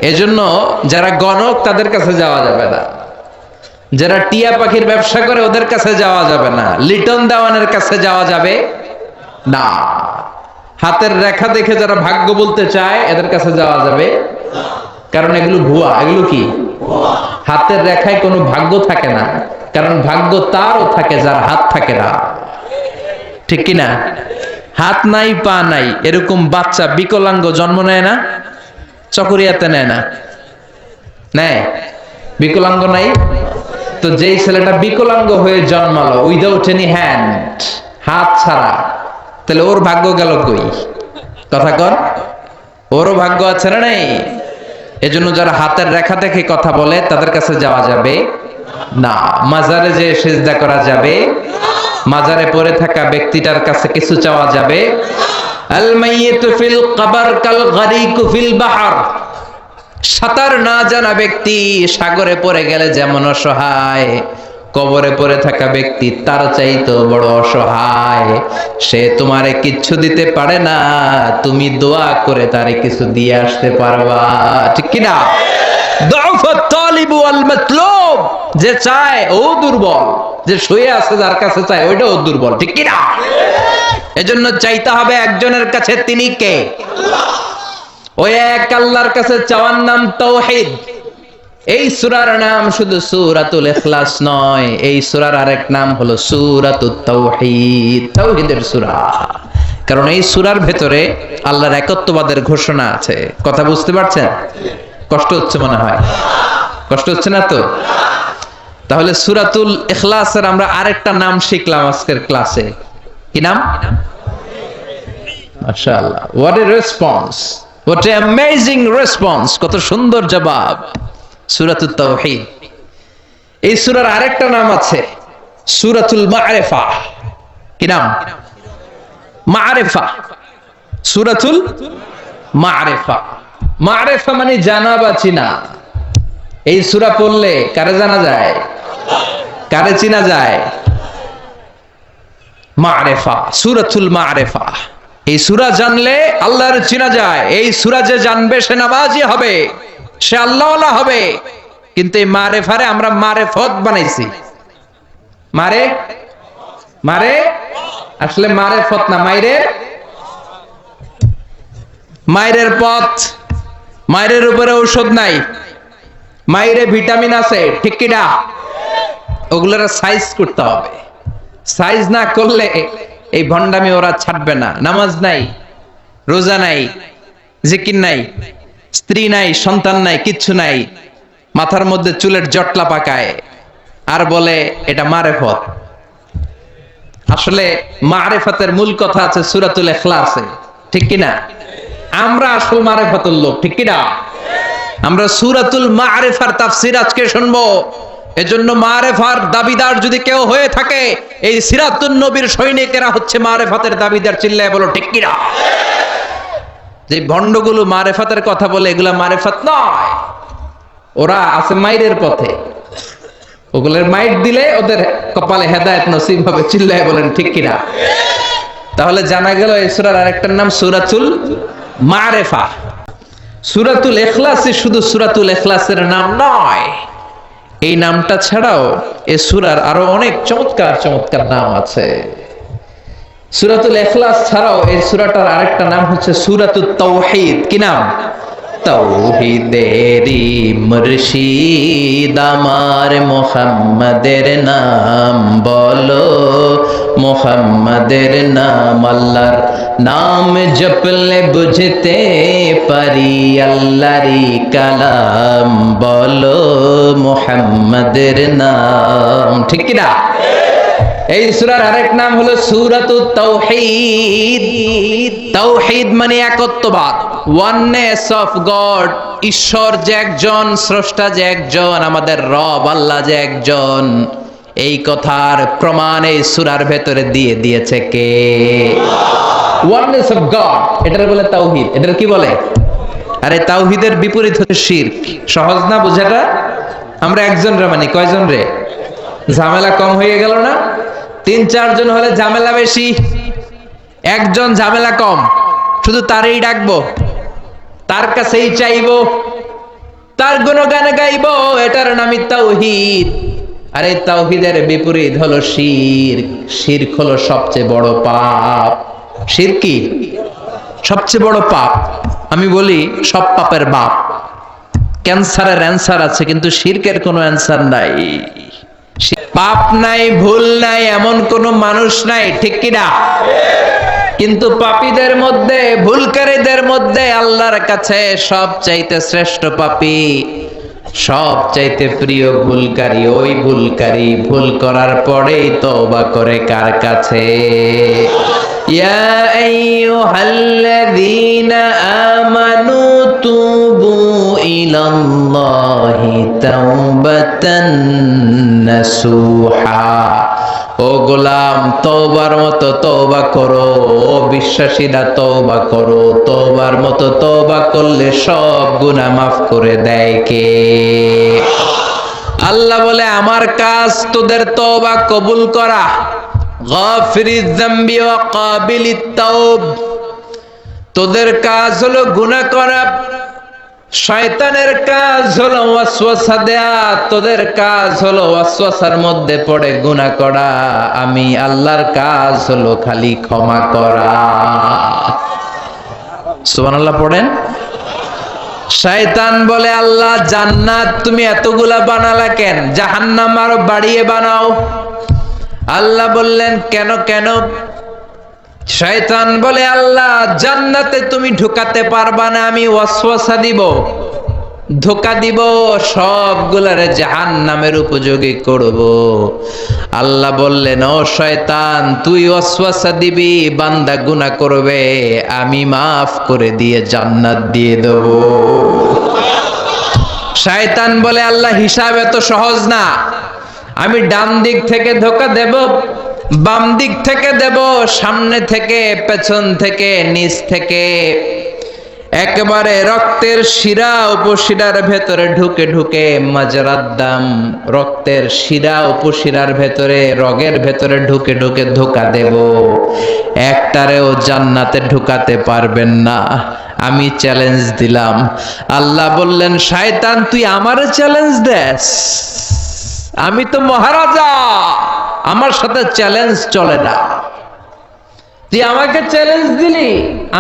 এজন্য যারা গণক তাদের কাছে যাওয়া যাবে না, যারা টিয়া পাখির ব্যবসা করে ওদের কাছে যাওয়া যাবে না, লিটন দেওয়ানের কাছে যাওয়া যাবে না, হাতের রেখা দেখে যারা ভাগ্য বলতে চায় এদের কাছে যাওয়া যাবে, কারণ এগুলো ভুয়া। এগুলো কি? হাতের রেখায় কোনো ভাগ্য থাকে না, কারণ ভাগ্য তারও থাকে যার হাত থাকে না, ঠিক কিনা? হাত নাই পা নাই এরকম বাচ্চা বিকলাঙ্গ জন্ম নেয় না? চকরিয়াতে নেয় না? নেয়? বিকলাঙ্গ নাই তো যেই ছেলেটা বিকলাঙ্গ হয়ে জন্মালো উইদাউট এনি হ্যান্ড, হাত ছাড়া, তাহলে ওর ভাগ্য গেল কই? কথা কর, ওরও ভাগ্য আছে না নেই? এজন্য যারা হাতের রেখা দেখে কথা বলে তাদের কাছে যাওয়া যাবে না। মাজারে যে সিজদা করা যাবে, মাজারে পড়ে থাকা ব্যক্তিটার কাছে কিছু চাওয়া যাবে। আল মাইয়িতু ফিল কবর কাল গরিকু ফিল বাহর, সাঁতার না জানা ব্যক্তি সাগরে পড়ে গেলে যেমন অসহায়, কবরে পড়ে থাকা ব্যক্তি তার চাইতো বড় অসহায়। সে তোমারে কিচ্ছু দিতে পারে না, তুমি দোয়া করে তারে কিছু দিয়ে আসতে পারবা, ঠিক কিনা? দুআফাত তালিবু ওয়াল মাতলুব, যে চায় ও দুর্বল, যে শুয়ে আছে যার কাছে চায় ওইটাও দুর্বল, ঠিক কিনা? এজন্য চাইতে হবে একজনের কাছে, তিনি কে? ওই এক আল্লাহর কাছে চাওয়ার নাম তাওহীদ। এই সূরার নাম শুধু সূরাতুল ইখলাস নয়, এই সূরার আরেক নাম হলো সূরাতুত তাওহীদ, তাওহীদের সূরা। কারণ এই সূরার ভেতরে আল্লাহর একত্ববাদের ঘোষণা আছে। কথা বুঝতে পারছেন? কষ্ট হচ্ছে মনে হয়? কষ্ট হচ্ছে না তো? তাহলে সূরাতুল ইখলাসের আমরা আরেকটা নাম শিখলাম আজকের ক্লাসে। কি নাম? মাশাআল্লাহ, what a response, what an amazing response, কত সুন্দর জবাব। সূরাতুত তাওহীদ। এই সূরার আরেকটা নাম আছে সূরাতুল মা'রিফা। কি নাম? মা'রিফা, সূরাতুল মা'রিফা। মা'রিফা মানে জানা বা চিনা। এই সূরা পড়লে কারে জানা যায়? কারে চিনা যায়? মা'রিফা, সূরাতুল মা'রিফা। এই সূরা জানলে আল্লাহর চিনা যায়। এই সূরা যে জানবে সে নামাজি হবে, সে আল্লাহওয়ালা হবে। কিন্তু এই মারেফারে আমরা মারেফত বানাইছি। মারে মারে আসলে মারেফত না, মায়ের পথ। মায়ের উপরে ঔষধ নাই, মায়ের ভিটামিন আছে, ঠিক কিনা? ওগুলোর সাইজ করতে হবে। সাইজ না করলে এই ভণ্ডামি ওরা ছাড়বে না। নামাজ নাই, রোজা নাই, জিকির নাই, স্ত্রী নাই, সন্তান নাই, কিচ্ছু নাই, মাথার মধ্যে চুলের জটলা পাকায় আর বলে এটা মারেফত। আসলে মারেফতের মূল কথা আছে সূরাতুল ইখলাসে, ঠিক কিনা? আমরা আসল মারেফতের লোক, ঠিক কিনা? আমরা সূরাতুল মা'রিফার তাফসীর আজকে শুনবো। এজন্য মারেফার দাবিদার যদি কেউ হয়ে থাকে, এই সিরাতুন নবীর সৈনিকেরা হচ্ছে মারেফাতের দাবিদার। চিল্লায় বলো ঠিক কিনা? যে ভণ্ডগুলো মারেফাতের কথা বলে এগুলা মারেফাত নয়, ওরা আছে মাইরের পথে। ওগুলোর মাইর দিলে ওদের কপালে হেদায়েত নসিব হবে। চিল্লায় বলেন ঠিক কিনা? তাহলে জানা গেল এই সূরার আরেকটার নাম সূরাতুল মা'রিফা। সূরাতুল ইখলাসই শুধু সূরাতুল ইখলাসের নাম নয়, এই নামটা ছাড়াও এই সূরার আরো অনেক চমৎকার চমৎকার নাম আছে। সূরাতুল ইখলাস ছাড়াও এই সূরাটার আরেকটা নাম হচ্ছে সূরাতুত তাওহীদ। কি নাম? তাওহীদেরই মুর্শিদ আমার মুহাম্মাদের নাম বলো, মুহাম্মাদের নাম। আল্লাহর নাম জপলে বুঝতে পারি আল্লাহরই কালাম বলো, মুহাম্মাদের নাম, ঠিক কি না? এই সূরার আরেক নাম হলো সূরাতুত তাওহীদ। তাওহীদ মানে একত্ববাদ, ওয়াননেস অফ গড। ঈশ্বর যে একজন, স্রষ্টা যে একজন, আমাদের রব আল্লাহ যে একজন, এই কথার প্রমাণ এই সূরার ভেতরে দিয়ে দিয়েছে কে? ওয়াননেস অফ গড, এটার বলে তাওহীদ। এটার কি বলে? আরে তাওহীদের বিপরীত হচ্ছে শিরক। সহজ না বোঝাটা? আমরা একজন রে মানে কয়জন রে? ঝামেলা কম হয়ে গেল না? 3-4 জন হলে ঝামেলা বেশি, একজন ঝামেলা কম। শুধু তারই ডাকবো, তার কাছেই চাইবো, কার গুণগান গাইবো, এটার নামই তাওহীদ। আর এই তাওহীদের বিপরীত হলো শিরক। শিরক হলো সবচেয়ে বড় পাপ। শিরক কি? সবচেয়ে বড় পাপ। আমি বলি সব পাপের বাপ। ক্যান্সারের অ্যান্সার আছে, কিন্তু শিরকের কোনো অ্যান্সার নাই। পাপ নাই, ভুল নাই, এমন কোন মানুষ নাই, ঠিক কিনা? কিন্তু পাপীদের মধ্যে, ভুলকারীদের মধ্যে আল্লাহর কাছে সবচাইতে শ্রেষ্ঠ পাপী, সবচাইতে প্রিয় ভুলকারী ওই ভুলকারী ভুল করার পরেই তওবা করে কার কাছে? ইয়া আইয়ুহাল্লাযীনা আমানু তুবু ইলাল্লাহি তাওবাতান নাসুহা। ও গোলাম, তওবার মতো তওবা করো। ও বিশ্বাসীরা তওবা করো। তওবার মতো তওবা করলে সব গুনাহ মাফ করে দেয় কে? আল্লাহ বলে আমার কাজ তোদের তওবা কবুল করা। গাফিরিয যামবি ওয়া কাবিলিত তাওব। তোদের কাজ হলো গুনাহ করা, শয়তানের কাজ হলো ওয়াসওয়াসা দেয়া, তোদের কাজ হলো ওয়াসওয়াসার মধ্যে পড়ে গুনাহ করা। আমি আল্লাহর কাজ হলো খালি ক্ষমা করা। সুবহানাল্লাহ পড়েন। শয়তান বলে আল্লাহ জান্নাত তুমি এতগুলা বানালা কেন? জাহান্নাম আরো বাড়িয়ে বানাও। আল্লাহ বললেন কেন কেন? শয়তান বলে আল্লাহ জান্নাতে তুমি ঢুকাতে পারবা না, আমি ওয়াসওয়াসা দিব, ধোঁকা দিব, সবগুলারে জাহান্নামের উপযোগী করব। আল্লাহ বললেন ও শয়তান তুই ওয়াসওয়াসা দিবি, বান্দা গুনাহ করবে, আমি মাফ করে দিয়ে জান্নাত দিয়ে দেব। শয়তান বলে আল্লাহ হিসাব এত সহজ না, আমি ডান দিক থেকে ধোঁকা দেব, বাম দিক থেকে দেব, সামনে থেকে, পেছন থেকে, নিচ থেকে, একেবারে রক্তের শিরা উপশিরার ভেতরে ঢুকে ঢুকে মাজরাদ্দাম, রক্তের শিরা উপশিরার ভেতরে, রগের ভেতরে ঢুকে ঢুকে ধোঁকা দেব। একটারেও জান্নাতে ঢুকাতে পারবেন না, আমি চ্যালেঞ্জ দিলাম। আল্লাহ বললেন শয়তান তুই আমারে চ্যালেঞ্জ দেস? আমি তো মহারাজা, আমার সাথে চ্যালেঞ্জ চলে না। তুই আমাকে চ্যালেঞ্জ দিলি,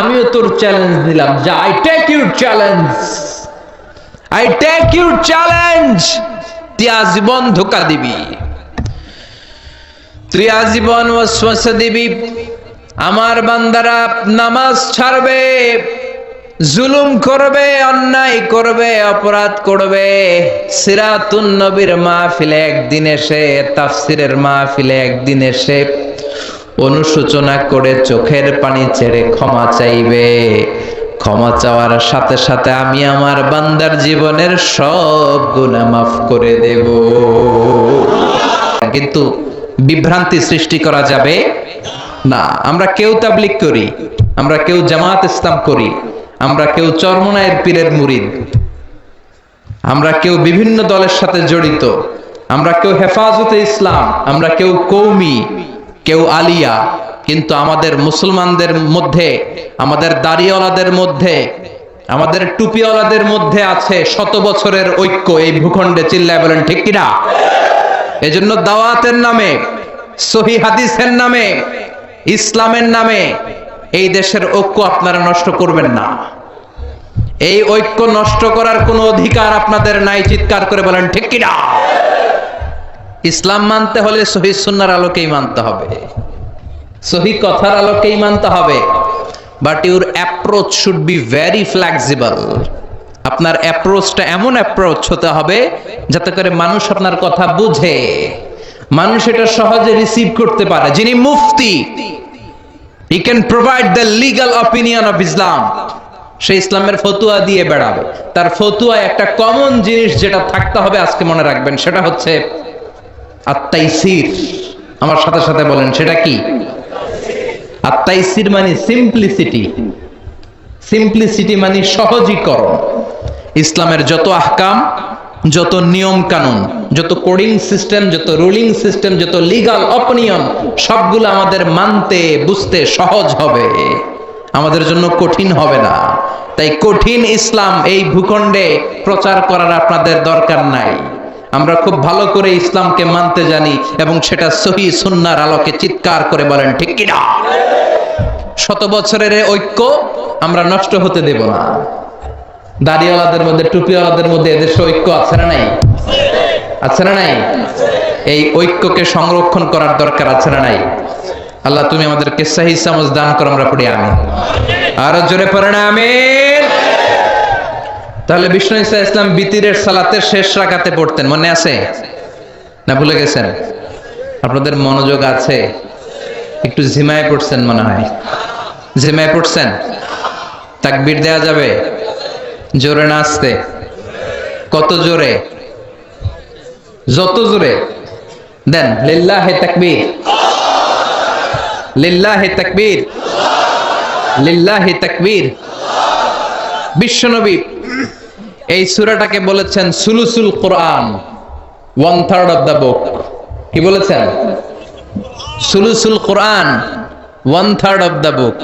আমিও তোর চ্যালেঞ্জ দিলাম। যা, I take your challenge, I take your challenge. তুই আজীবন ধোঁকা দিবি, তুই আজীবন ওয়াসওয়াসা দিবি। আমার বান্দারা নামাজ ছাড়বে, জুলুম করবে, অন্যায় করবে, অপরাধ করবে। সিরাতুন নবীর মাহফিলে একদিন এসে, তাফসিরের মাহফিলে একদিন এসে অনুশোচনা করে চোখের পানি ছেড়ে ক্ষমা চাইবে। ক্ষমা চাওয়ার সাথে সাথে আমি আমার বান্দার জীবনের সব গুনাহ মাফ করে দেব। কিন্তু বিভ্রান্তি সৃষ্টি করা যাবে না। আমরা কেউ তাবলীগ করি, আমরা কেউ জামাত ইসলাম করি, আমরা কেউ চরমনায়ের পীরের মুরিদ, আমরা কেউ বিভিন্ন দলের সাথে জড়িত, আমরা কেউ হেফাজতে ইসলাম, আমরা কেউ কৌমি, কেউ আলিয়া, কিন্তু আমাদের মুসলমানদের মধ্যে, আমাদের দাড়িওয়ালাদের মধ্যে, আমাদের টুপিওয়ালাদের মধ্যে আছে 100 বছরের ঐক্য এই ভূখণ্ডে। চিল্লায় বলেন ঠিক কিনা? এজন্য দাওয়াতের নামে, সহিহ হাদিসের নামে, ইসলামের নামে এই দেশের ঐক্য আপনারা নষ্ট করবেন না। এই ঐক্য নষ্ট করার কোনো অধিকার আপনাদের নাই। চিৎকার করে বলেন ঠিক কিনা? ইসলাম মানতে হলে সহিহ সুন্নাহর আলোকেই মানতে হবে, সহিহ কথার আলোকেই মানতে হবে। But your approach should be very flexible. আপনার অ্যাপ্রোচটা এমন অ্যাপ্রোচ হতে হবে যাতে করে মানুষ আপনার কথা বুঝে, মানুষ এটা সহজে রিসিভ করতে পারে। যিনি মুফতি, he can provide the legal opinion of Islam, সে ইসলামের ফতুয়া দিয়ে বেড়াবে। তার ফতুয়ায় একটা কমন জিনিস যেটা থাকতে হবে, আজকে মনে রাখবেন, সেটা হচ্ছে আত-তাইসির। আমার সাথে সাথে বলেন সেটা কি? আত-তাইসির মানে সিম্পলিসিটি। সিম্পলিসিটি মানে সহজীকরণ। ইসলামের যত আহকাম, যত নিয়ম কানুন, যত কোডিং সিস্টেম, যত রুলিং সিস্টেম, যত লিগ্যাল অপিনিয়ন, সবগুলো আমাদের মানতে বুঝতে সহজ হবে, আমাদের জন্য কঠিন হবে না। তাই কঠিন ইসলাম এই ভূখণ্ডে প্রচার করার আপনাদের দরকার নাই। আমরা খুব ভালো করে ইসলামকে মানতে জানি এবং সেটা সহি সুন্নাহর আলোকে চিৎকার করে বলেন ঠিক কিনা। শত বছরের ঐক্য আমরা নষ্ট হতে দেব না। দাড়িওয়ালাদের মধ্যে, টুপিওয়ালাদের মধ্যে এদেশে ঐক্য আছে না নাই? আছে না নাই? এই ঐক্যকে সংরক্ষণ করার দরকার আছে না নাই? আল্লাহ তুমি আমাদেরকে সহি সমঝ দান করো, আমরা পড়ি আমিন। আরো জোরে পড়েন আমিন। তাহলে বিষ্ণু ঈসা ইসলাম বিতিরের সালাতের শেষ রাকাতে পড়তেন, মনে আছে না ভুলে গেছেন? আপনাদের মনোযোগ আছে? একটু ঝিমায় পড়ছেন মনে হয়, ঝিমায় পড়ছেন। তাকবীর দেয়া যাবে? জোরে না আসতে? কত জোরে? যত জোরে দেন। লিল্লাহে তাকবীর, লিল্লাহে তাকবীর, লিল্লাহে তাকবীর। বিশ্বনবী এই সূরাটাকে বলেছেন সুলুসুল কোরআন, 1/3 অফ দ্য বুক। কি বলেছেন? সুলুসুল কোরআন, 1/3 অফ দ্য বুক।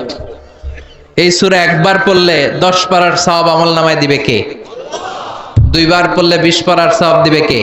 এই সূরা একবার পড়লে 10 পারার সওয়াব আমলনামায় দিবে কে? দুইবার পড়লে 20 পারার সওয়াব দিবে কে?